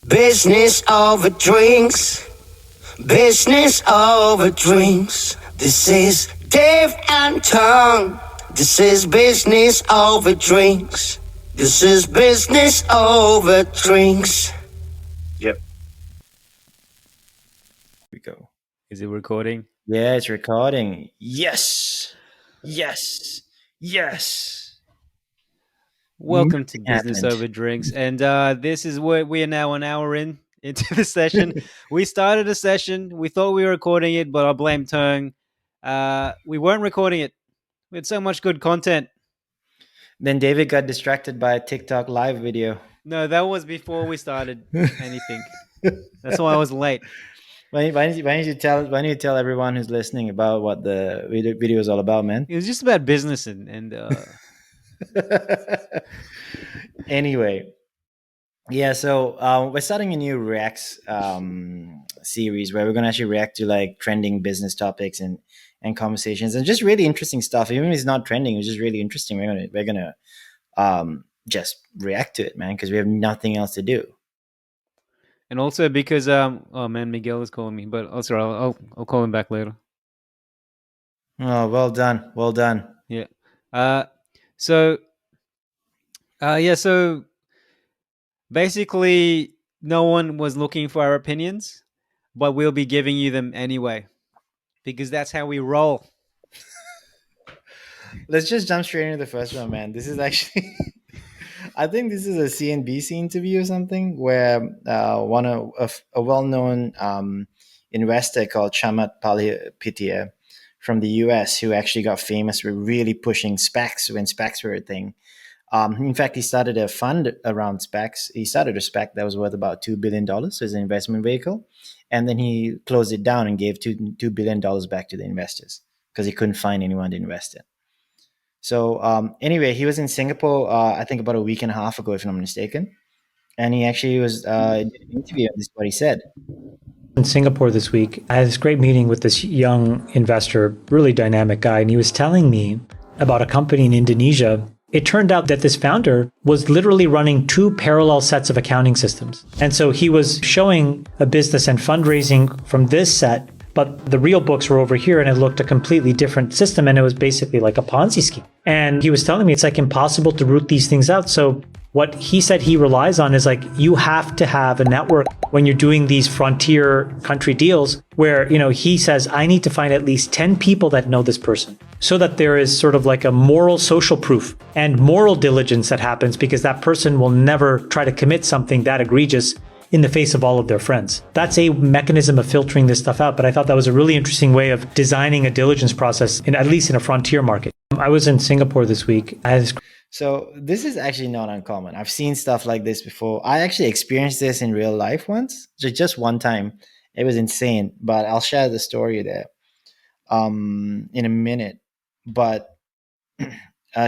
Business over drinks. Business over drinks. This is Dave and Terng. This is business over drinks. This is business over drinks. Yep. We go. Is it recording? Yeah, it's recording. Yes. Yes. Yes. Welcome to Nothing Business happened. Over Drinks. And this is where we are now an hour into the session. We started a session. We thought we were recording it, but I blame Terng. We weren't recording it. We had so much good content. Then David got distracted by a TikTok live video. No, that was before we started anything. That's why I was late. Why don't you tell everyone who's listening about what the video is all about, man? It was just about business and Anyway, yeah. So we're starting a new reacts series where we're gonna actually react to like trending business topics and conversations and just really interesting stuff. Even if it's not trending, it's just really interesting. We're gonna just react to it, man, because we have nothing else to do. and also because oh man, Miguel is calling me, but also I'll call him back later. Oh, well done. Yeah. So basically no one was looking for our opinions, but we'll be giving you them anyway because that's how we roll. Let's just jump straight into the first one, man. This is actually I think this is a CNBC interview or something where a well-known investor called Chamath Palihapitiya from the US, who actually got famous for really pushing SPACs when SPACs were a thing. In fact, he started a fund around SPACs. He started a SPAC that was worth about $2 billion as an investment vehicle. And then he closed it down and gave $2 billion back to the investors because he couldn't find anyone to invest in. So anyway, he was in Singapore, I think about a week and a half ago, if I'm not mistaken. And he actually was did an interview, and this is what he said. In Singapore this week, I had this great meeting with this young investor, really dynamic guy, and he was telling me about a company in Indonesia. It turned out that this founder was literally running two parallel sets of accounting systems. And so he was showing a business and fundraising from this set, but the real books were over here and it looked a completely different system. And it was basically like a Ponzi scheme. And he was telling me it's like impossible to root these things out. So what he said he relies on is like, you have to have a network when you're doing these frontier country deals where, you know, he says, I need to find at least 10 people that know this person so that there is sort of like a moral social proof and moral diligence that happens because that person will never try to commit something that egregious in the face of all of their friends. That's a mechanism of filtering this stuff out. But I thought that was a really interesting way of designing a diligence process, at least in a frontier market. I was in Singapore this week. So this is actually not uncommon. I've seen stuff like this before. I actually experienced this in real life once, just one time. It was insane, but I'll share the story there in a minute. But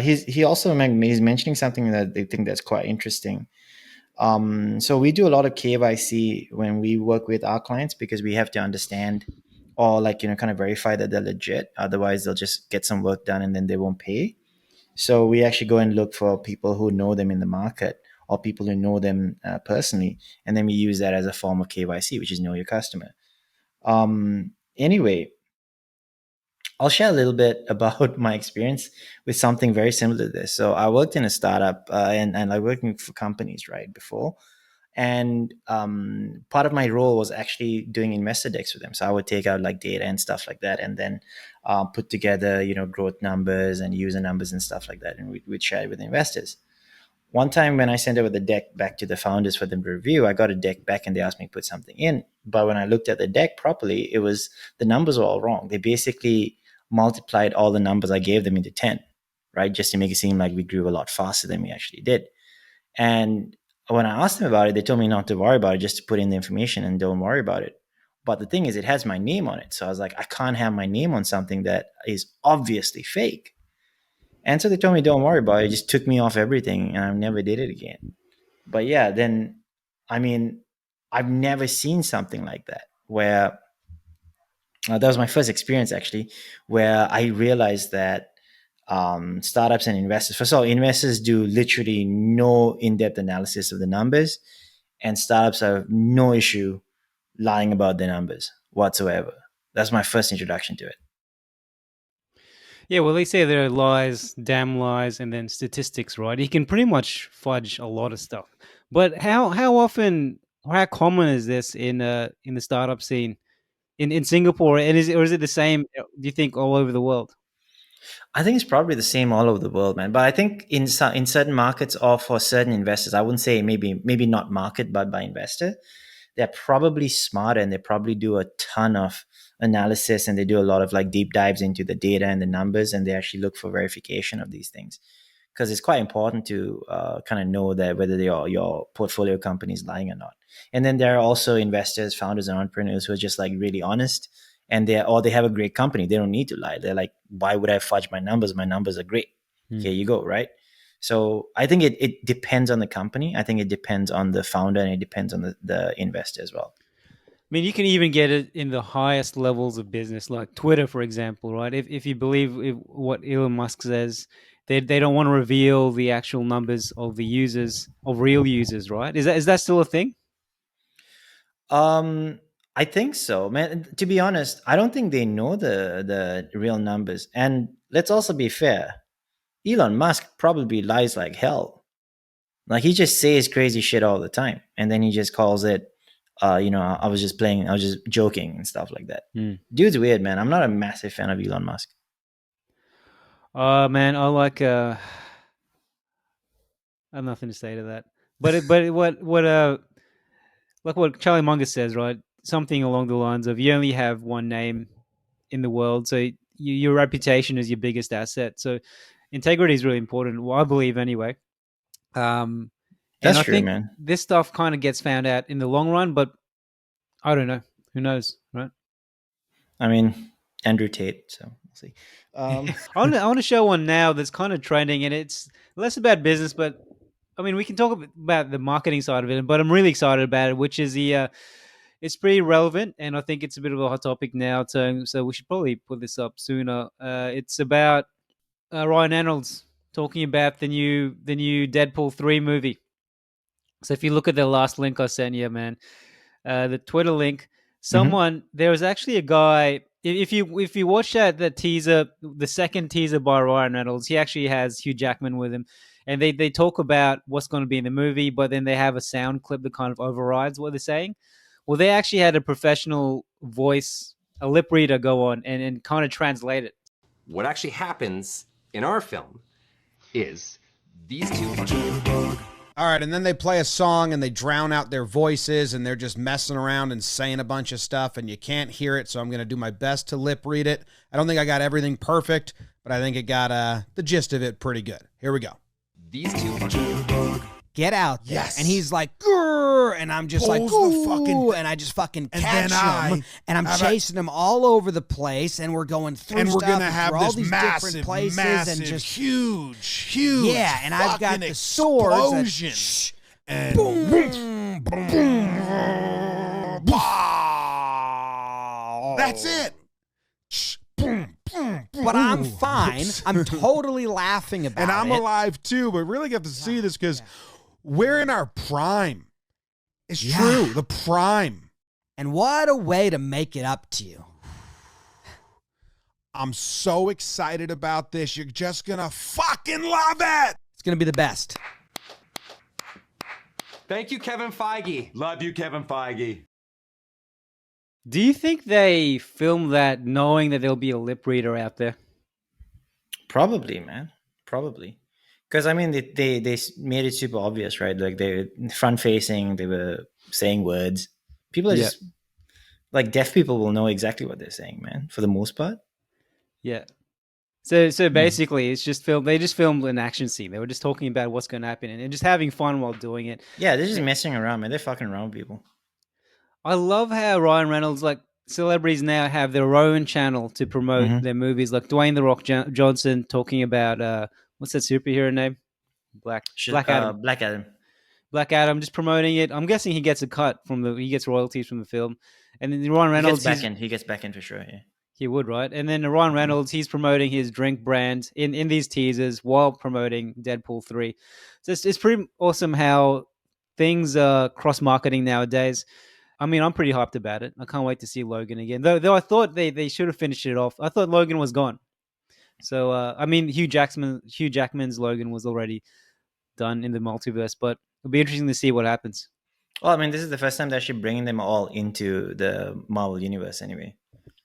he's mentioning something that they think that's quite interesting. So we do a lot of KYC when we work with our clients because we have to understand or kind of verify that they're legit. Otherwise, they'll just get some work done and then they won't pay. So we actually go and look for people who know them in the market or people who know them personally. And then we use that as a form of KYC, which is know your customer. Anyway, I'll share a little bit about my experience with something very similar to this. So I worked in a startup and I working for companies right before. And part of my role was actually doing investor decks for them. So I would take out like data and stuff like that, and then put together, growth numbers and user numbers and stuff like that, and we'd share it with investors. One time when I sent over the deck back to the founders for them to review, I got a deck back and they asked me to put something in. But when I looked at the deck properly, the numbers were all wrong. They basically multiplied all the numbers I gave them into 10, right? Just to make it seem like we grew a lot faster than we actually did. And when I asked them about it, they told me not to worry about it, just to put in the information and don't worry about it. But the thing is, it has my name on it. So I was like, I can't have my name on something that is obviously fake. And so they told me, don't worry about it. It just took me off everything and I never did it again. But yeah, then, I mean, I've never seen something like that where that was my first experience actually, where I realized that startups and investors, first of all, investors do literally no in-depth analysis of the numbers. and startups have no issue lying about their numbers whatsoever. That's my first introduction to it. Yeah, well, they say there are lies, damn lies, and then statistics, right? You can pretty much fudge a lot of stuff. But how often or how common is this in the startup scene in Singapore? And is it the same? Do you think all over the world? I think it's probably the same all over the world, man. But I think in certain markets or for certain investors, I wouldn't say maybe not market, but by investor, they're probably smarter and they probably do a ton of analysis and they do a lot of like deep dives into the data and the numbers, and they actually look for verification of these things, because it's quite important to kind of know that whether your portfolio company is lying or not. And then there are also investors, founders, and entrepreneurs who are just like really honest, and they have a great company. They don't need to lie. They're like, why would I fudge my numbers? My numbers are great. Here you go, right? So I think it depends on the company. I think it depends on the founder, and it depends on the investor as well. I mean, you can even get it in the highest levels of business, like Twitter, for example, right? If you believe what Elon Musk says, they don't want to reveal the actual numbers of the users, of real users, right? Is that still a thing? I think so, man. To be honest, I don't think they know the real numbers. And let's also be fair. Elon Musk probably lies like hell. Like he just says crazy shit all the time, and then he just calls it, I was just playing, I was just joking and stuff like that. Dude's weird, man. I'm not a massive fan of Elon Musk. Man, I like. I have nothing to say to that. But like what Charlie Munger says, right? Something along the lines of you only have one name in the world, so your reputation is your biggest asset. So integrity is really important. Well, I believe anyway. And That's I true, think man. this stuff kind of gets found out in the long run, but I don't know. Who knows, right? I mean, Andrew Tate. So we'll see. I want to show one now that's kind of trending, and it's less about business, but I mean, we can talk about the marketing side of it, but I'm really excited about it, which is it's pretty relevant, and I think it's a bit of a hot topic now. So we should probably put this up sooner. It's about Ryan Reynolds talking about the new Deadpool 3 movie. So if you look at the last link I sent you, man, the Twitter link, there was actually a guy. If you watch the teaser, the second teaser by Ryan Reynolds, he actually has Hugh Jackman with him, and they talk about what's going to be in the movie, but then they have a sound clip that kind of overrides what they're saying. Well, they actually had a professional voice, a lip reader, go on and kind of translate it. What actually happens in our film is these two. All right, and then they play a song and they drown out their voices and they're just messing around and saying a bunch of stuff and you can't hear it, so I'm going to do my best to lip read it. I don't think I got everything perfect, but I think it got the gist of it pretty good. Here we go. These two. Get out there. Yes. And he's like, grrr, and I'm just like, Pulls the ooh, fucking- and I just fucking And catch then him, and I'm chasing him all over the place, and we're going through And we're stuff going to and have through all this these massive, different places, massive, and just huge, yeah, and I've got the swords that, explosion. And boom, boom, that's it. Boom, boom, boom. but I'm fine. I'm totally laughing about And I'm it. alive too, but really have to see this because we're in our prime. It's Yeah. true, the prime. And what a way to make it up to you. I'm so excited about this. You're just gonna fucking love it. It's gonna be the best. Thank you, Kevin Feige. Love you, Kevin Feige. Do you think they filmed that knowing that there'll be a lip reader out there? Probably, man. Probably. Because I mean, they made it super obvious, right? Like they were front facing, they were saying words. People are just like deaf people will know exactly what they're saying, man. For the most part. Yeah. So basically, it's just filmed. They just filmed an action scene. They were just talking about what's going to happen and just having fun while doing it. Yeah, they're just messing around, man. They're fucking around with people. I love how Ryan Reynolds, like celebrities now have their own channel to promote their movies. Like Dwayne the Rock Johnson talking about what's that superhero name? Black Adam. Black Adam. Black Adam, just promoting it. I'm guessing he gets a cut he gets royalties from the film. And then Ryan Reynolds, He gets back in for sure. Yeah. he would, right? And then Ryan Reynolds, he's promoting his drink brand in these teasers while promoting Deadpool 3. So it's pretty awesome how things cross marketing nowadays. I mean, I'm pretty hyped about it. I can't wait to see Logan again. Though I thought they should have finished it off. I thought Logan was gone. So I mean, Hugh Jackman's Logan was already done in the multiverse, but it'll be interesting to see what happens. Well, I mean, this is the first time they're actually bringing them all into the Marvel universe. Anyway,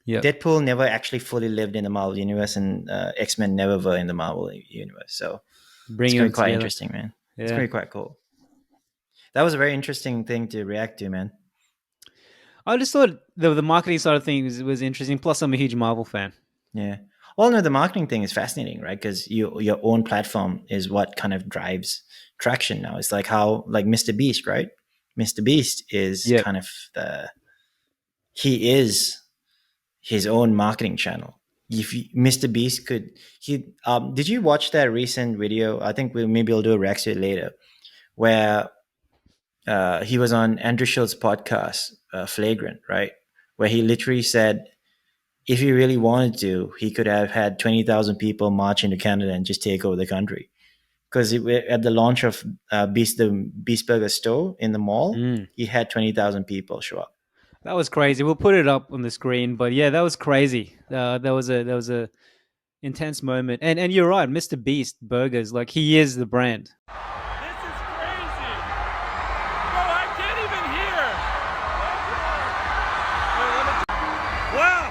Yeah, Deadpool never actually fully lived in the Marvel universe, and X-Men never were in the Marvel universe. So bringing it's going them to be quite together. interesting, man. It's Yeah. going to be quite cool. That was a very interesting thing to react to, man. I just thought the marketing side of things was interesting. Plus, I'm a huge Marvel fan. Yeah. Well, no, the marketing thing is fascinating, right? Because your own platform is what kind of drives traction now. It's like how, like Mr. Beast, right? Mr. Beast is Yeah. kind of he is his own marketing channel. If Mr. Beast did you watch that recent video? I think maybe we'll do a reaction to it later, where he was on Andrew Schultz's podcast, Flagrant, right? Where he literally said, if he really wanted to, he could have had 20,000 people march into Canada and just take over the country. Because at the launch of the Beast Burger store in the mall, he had 20,000 people show up. That was crazy. We'll put it up on the screen, but yeah, that was crazy. That was a intense moment. And you're right, Mr. Beast Burgers, like he is the brand. This is crazy. Bro, I can't even hear. Wow,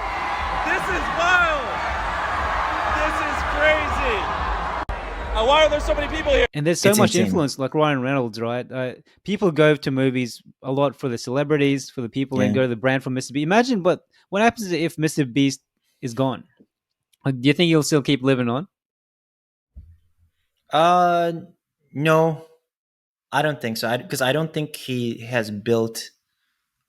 this is wild. This is crazy. Why are there so many people here? And there's so It's much insane. influence, like Ryan Reynolds, right? People go to movies a lot for the celebrities, for the people, and Yeah. go to the brand for Mr. Beast. Imagine, but what happens if Mr. Beast is gone? Like, do you think he'll still keep living on? No, I don't think so. Because I don't think he has built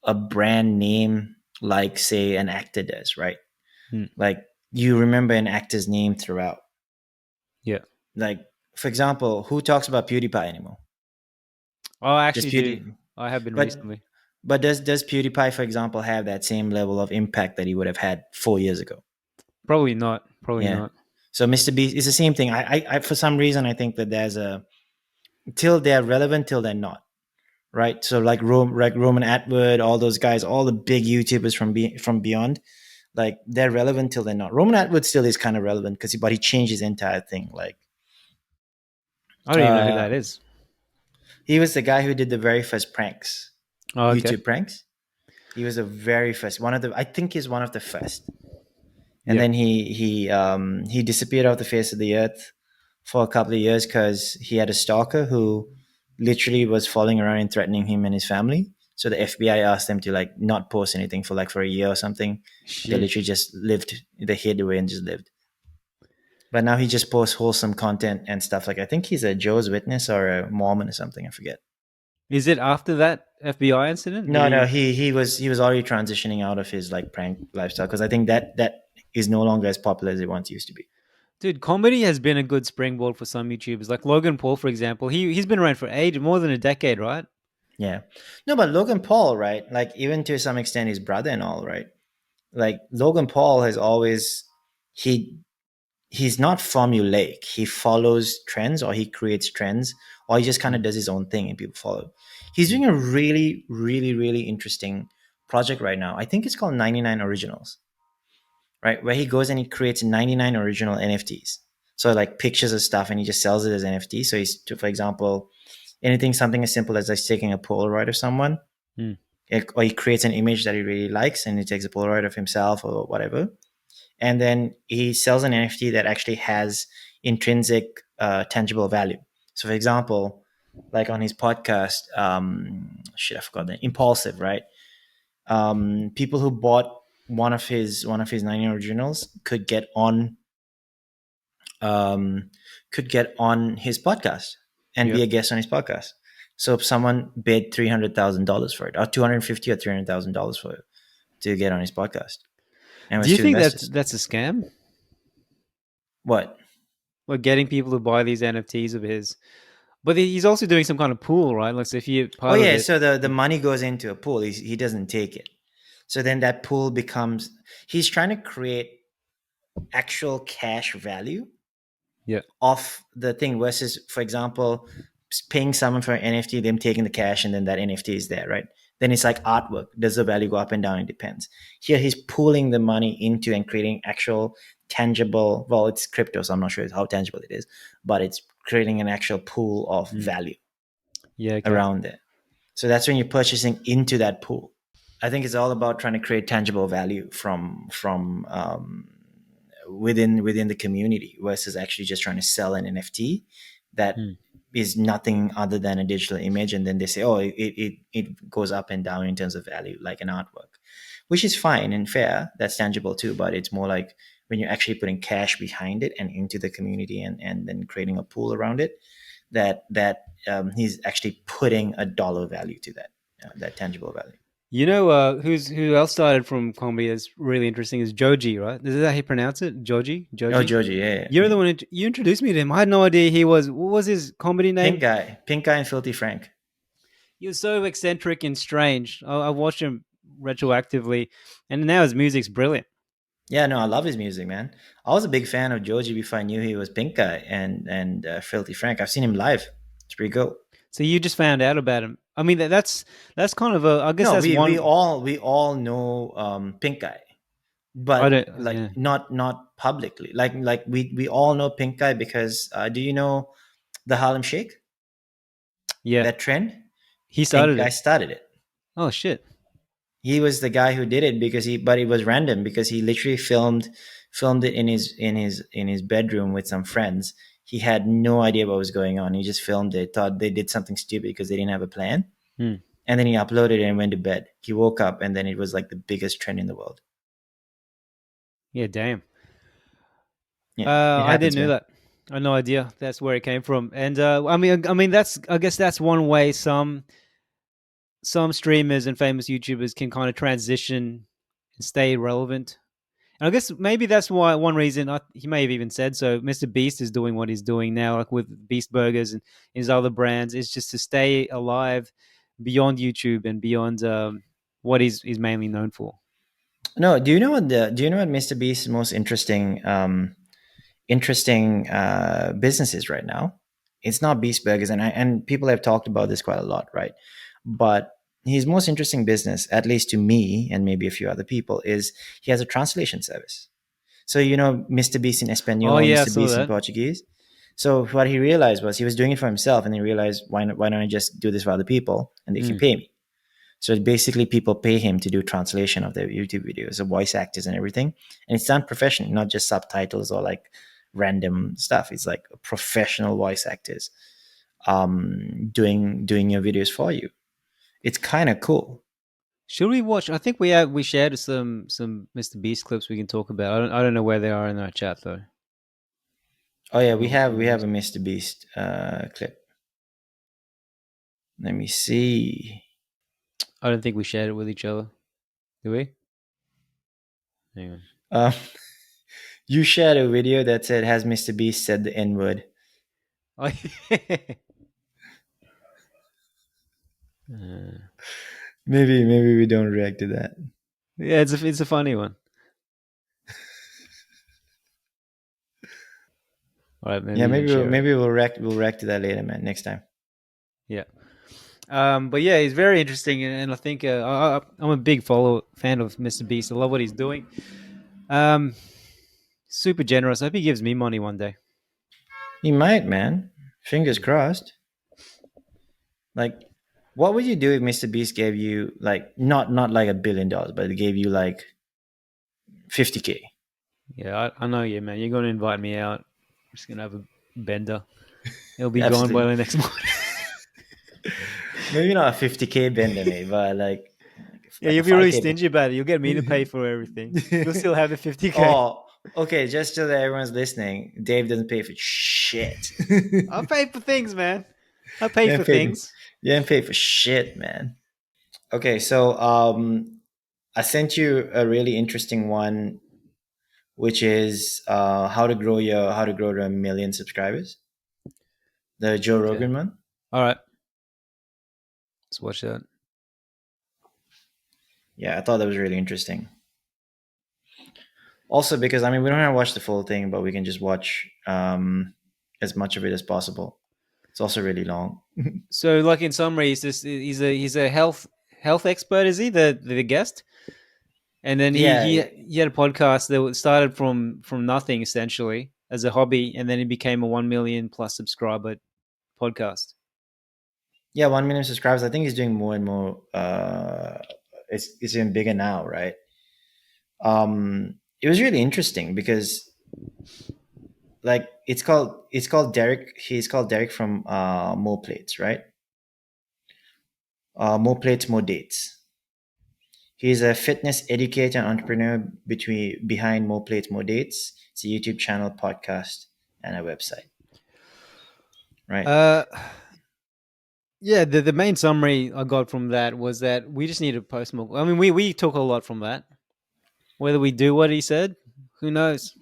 a brand name like, say, an actor does, right? Like, you remember an actor's name throughout. Yeah. Like, for example, who talks about PewDiePie anymore? Oh, I actually Just do. I have been but- recently. But does PewDiePie, for example, have that same level of impact that he would have had 4 years ago? Probably not. Probably Yeah. not. So Mr. Beast is the same thing. I for some reason I think that there's till they're relevant, till they're not, right? So like Roman Atwood, all those guys, all the big YouTubers from beyond, like they're relevant till they're not. Roman Atwood still is kind of relevant but he changed his entire thing. Like I don't even know who that is. he was the guy who did the very first pranks, Oh, okay. YouTube pranks. He was the very first I think he's one of the first. And Yeah. then he disappeared off the face of the earth for a couple of years because he had a stalker who literally was following around and threatening him and his family. So the FBI asked them to like not post anything for a year or something. Shit. They literally just lived. They hid away and just lived. But now he just posts wholesome content and stuff. Like I think he's a Jehovah's Witness or a Mormon or something. I forget. Is it after that FBI incident? No, he was already transitioning out of his like prank lifestyle because I think that is no longer as popular as it once used to be. Dude, comedy has been a good springboard for some YouTubers. Like Logan Paul, for example. He's been around for age, more than a decade, right? Yeah. No, but Logan Paul, right? Like even to some extent his brother and all, right? Like Logan Paul has always he's not formulaic. He follows trends or he creates trends or he just kind of does his own thing and people follow. He's doing a really, really, really interesting project right now. I think it's called 99 Originals, right? Where he goes and he creates 99 original NFTs. So like pictures of stuff and he just sells it as NFT. So he's, for example, something as simple as like taking a Polaroid of someone or he creates an image that he really likes and he takes a Polaroid of himself or whatever. And then he sells an NFT that actually has intrinsic tangible value. So for example, like on his podcast, I forgot the Impulsive, right? People who bought one of his 90 originals could get on his podcast and be a guest on his podcast. So if someone bid $300,000 for it, or $250,000 or $300,000 for it to get on his podcast. And Do you think that's a scam? What? Like getting people to buy these NFTs of his. But he's also doing some kind of pool, right? Like so if you part of it, so the money goes into a pool. He doesn't take it. So then that pool becomes he's trying to create actual cash value of the thing versus, for example, paying someone for an NFT, them taking the cash, and then that NFT is there, right? Then it's like artwork. Does the value go up and down? It depends. Here he's pulling the money into and creating actual tangible, well, it's crypto, so I'm not sure how tangible it is, but it's creating an actual pool of value around it. So that's when you're purchasing into that pool. I think it's all about trying to create tangible value from within the community versus actually just trying to sell an NFT that is nothing other than a digital image, and then they say, oh, it goes up and down in terms of value like an artwork, which is fine and fair. That's tangible too, but it's more like when you're actually putting cash behind it and into the community and then creating a pool around it, that he's actually putting a dollar value to that tangible value. You know who else started from comedy that's really interesting is Joji, right? Is that how you pronounce it? Joji? Oh, Joji, yeah. You're the one you introduced me to him. I had no idea he was. What was his comedy name? Pink Guy and Filthy Frank. He was so eccentric and strange. I watched him retroactively, and now his music's brilliant. Yeah, no, I love his music, man. I was a big fan of Joji before I knew he was Pink Guy and Filthy Frank. I've seen him live. It's pretty cool. So you just found out about him. I mean, that's kind of a. I guess no, that's we all know Pink Guy, but not publicly. Like we all know Pink Guy because do you know the Harlem Shake? Yeah, that trend. He started Pink Guy started it. Oh shit! He was the guy who did it but it was random because he literally filmed it in his bedroom with some friends. He had no idea what was going on. He just filmed it, thought they did something stupid because they didn't have a plan. And then he uploaded it and went to bed. He woke up and then it was like the biggest trend in the world. Yeah, damn. Yeah, I didn't know that. I had no idea that's where it came from. And I mean, I guess that's one way some streamers and famous YouTubers can kind of transition and stay relevant. And I guess maybe that's why one reason he may have even said so. Mr. Beast is doing what he's doing now, like with Beast Burgers and his other brands, is just to stay alive beyond YouTube and beyond what he's mainly known for. No, do you know what Mr. Beast's most interesting business is right now? It's not Beast Burgers, and people have talked about this quite a lot, right? But his most interesting business, at least to me and maybe a few other people, is he has a translation service. So Mr. Beast in Espanol, Mr. Beast in Portuguese. So what he realized was he was doing it for himself, and he realized why don't I just do this for other people and they can pay me. So basically people pay him to do translation of their YouTube videos, the voice actors and everything. And it's done professionally, not just subtitles or like random stuff. It's like professional voice actors doing your videos for you. It's kind of cool. Should we watch? I think we shared some Mr. Beast clips we can talk about. I don't know where they are in our chat though. Oh yeah, we have a Mr. Beast clip. Let me see. I don't think we shared it with each other. Do we? Hang on. You shared a video that said, "Has Mr. Beast said the N-word?" Oh, Maybe we don't react to that. Yeah, it's a funny one. All right, maybe we'll react to that later, man. Next time. Yeah. But yeah, he's very interesting, and I think I'm a big fan of Mr. Beast. I love what he's doing. Super generous. I hope he gives me money one day. He might, man. Fingers crossed. Like, what would you do if Mr. Beast gave you like not like $1 billion, but it gave you like 50K? Yeah, I know you, man. You're going to invite me out. I'm just going to have a bender. It'll be gone by the next morning. Maybe not a 50K bender, mate, but like you'll be really stingy about it. You'll get me to pay for everything. You'll still have the 50K. Oh, okay. Just so that everyone's listening, Dave doesn't pay for shit. I pay for things, man. I pay for things. You didn't pay for shit, man. Okay, so I sent you a really interesting one, which is how to grow to 1 million subscribers. The Joe Rogan one. All right. Let's watch that. Yeah, I thought that was really interesting. Also, because we don't have to watch the full thing, but we can just watch as much of it as possible. It's also really long. So, like in summary, he's a health expert. Is he the guest? And then Yeah. he had a podcast that started from nothing essentially as a hobby, and then it became a 1 million plus subscriber podcast. Yeah, 1 million subscribers. I think he's doing more and more. It's even bigger now, right? It was really interesting because, like, it's called Derek. He's called Derek from More Plates, right? More Plates, More Dates. He's a fitness educator and entrepreneur behind More Plates, More Dates. It's a YouTube channel, podcast, and a website. Right. Yeah, the main summary I got from that was that we just need to post more. I mean, we took a lot from that. Whether we do what he said, who knows?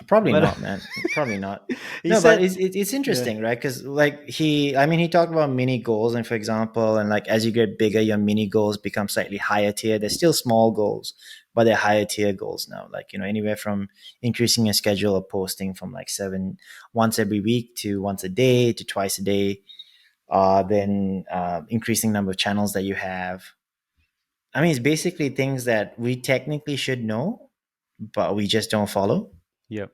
Probably But not, man. Probably not. he No, said, but it's interesting, right? Because like he talked about mini goals, and for example, and like as you get bigger, your mini goals become slightly higher tier. They're still small goals, but they're higher tier goals now. Like, anywhere from increasing your schedule of posting from like 7 once every week to once a day to twice a day. Then increasing number of channels that you have. I mean, it's basically things that we technically should know, but we just don't follow. Yep.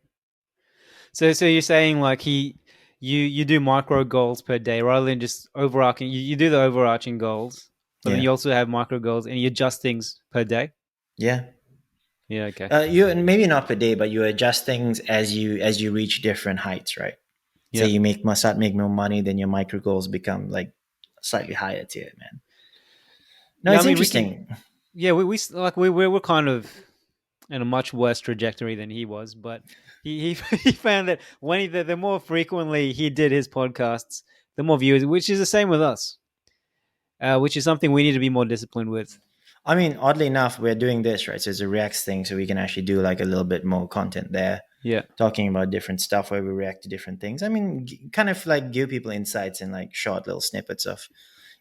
So you're saying like you do micro goals per day rather than just overarching. You do the overarching goals, but then Yeah. you also have micro goals and you adjust things per day. Yeah. Yeah. Okay. You maybe not per day, but you adjust things as you reach different heights, right? Yeah. Say you start making more money, then your micro goals become like slightly higher tier, man. No, Yeah, it's I mean, interesting. we're kind of in a much worse trajectory than he was, but he he found that when the more frequently he did his podcasts, the more viewers, which is the same with us, which is something we need to be more disciplined with. I mean, oddly enough, we're doing this, right? So it's a Reacts thing, so we can actually do like a little bit more content there. Yeah. Talking about different stuff where we react to different things. I mean, kind of like give people insights and like short little snippets of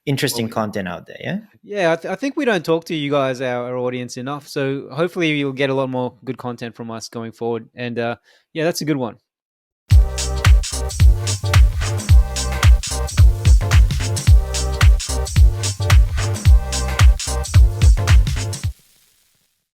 interesting content out there. Yeah. Yeah, I think we don't talk to you guys, our audience, enough. So hopefully you'll get a lot more good content from us going forward. And yeah, that's a good one.